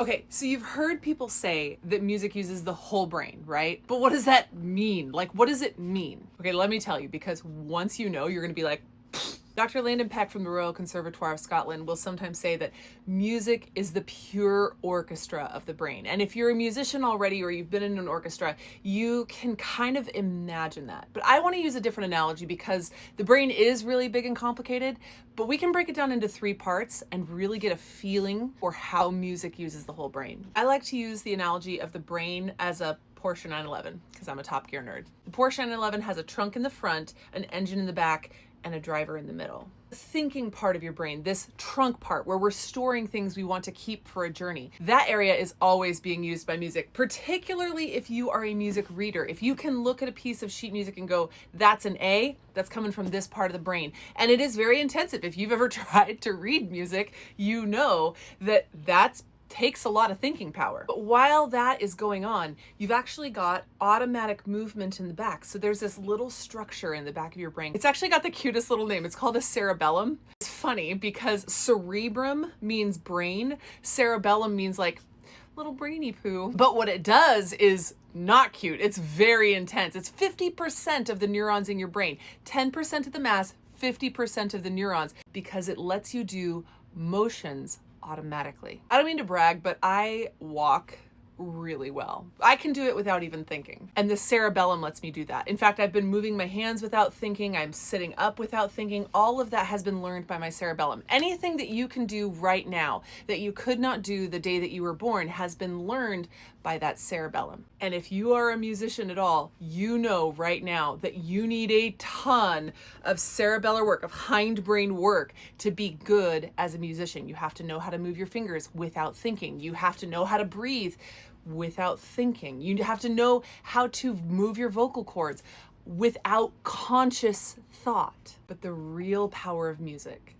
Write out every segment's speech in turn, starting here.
Okay, so you've heard people say that music uses the whole brain, right? But what does that mean? Like, what does it mean? Okay, let me tell you, because once you know, you're gonna be like, Dr. Landon Peck from the Royal Conservatoire of Scotland will sometimes say that music is the pure orchestra of the brain. And if you're a musician already or you've been in an orchestra, you can kind of imagine that. But I want to use a different analogy because the brain is really big and complicated, but we can break it down into 3 parts and really get a feeling for how music uses the whole brain. I like to use the analogy of the brain as a Porsche 911 because I'm a Top Gear nerd. The Porsche 911 has a trunk in the front, an engine in the back, and a driver in the middle. The thinking part of your brain, this trunk part where we're storing things we want to keep for a journey, that area is always being used by music, particularly if you are a music reader. If you can look at a piece of sheet music and go, that's an A, that's coming from this part of the brain. And it is very intensive. If you've ever tried to read music, you know that that's takes a lot of thinking power. But while that is going on, you've actually got automatic movement in the back. So there's this little structure in the back of your brain. It's actually got the cutest little name. It's called a cerebellum. It's funny because cerebrum means brain. Cerebellum means like little brainy poo. But what it does is not cute. It's very intense. It's 50% of the neurons in your brain, 10% of the mass, 50% of the neurons, because it lets you do motions automatically. I don't mean to brag, but I walk really well. I can do it without even thinking. And the cerebellum lets me do that. In fact, I've been moving my hands without thinking. I'm sitting up without thinking. All of that has been learned by my cerebellum. Anything that you can do right now that you could not do the day that you were born has been learned by that cerebellum. And if you are a musician at all, you know right now that you need a ton of cerebellar work, of hindbrain work to be good as a musician. You have to know how to move your fingers without thinking. You have to know how to breathe without thinking. You have to know how to move your vocal cords without conscious thought. But the real power of music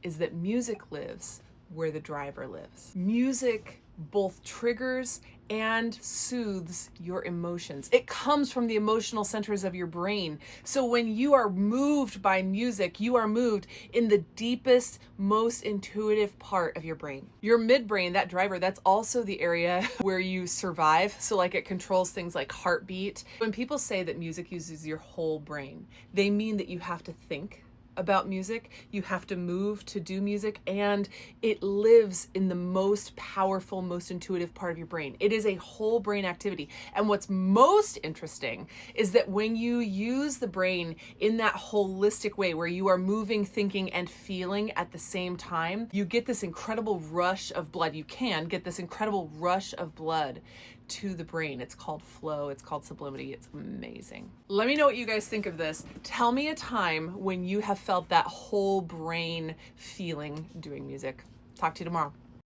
is that music lives where the driver lives. Music both triggers and soothes your emotions. It comes from the emotional centers of your brain. So when you are moved by music, you are moved in the deepest, most intuitive part of your brain. Your midbrain, that driver, that's also the area where you survive. So like it controls things like heartbeat. When people say that music uses your whole brain, they mean that you have to think about music, you have to move to do music, and it lives in the most powerful, most intuitive part of your brain. It is a whole brain activity. And what's most interesting is that when you use the brain in that holistic way where you are moving, thinking, and feeling at the same time, you get this incredible rush of blood. You can get this incredible rush of blood to the brain. It's called flow. It's called sublimity. It's amazing. Let me know what you guys think of this. Tell me a time when you have felt that whole brain feeling doing music. Talk to you tomorrow.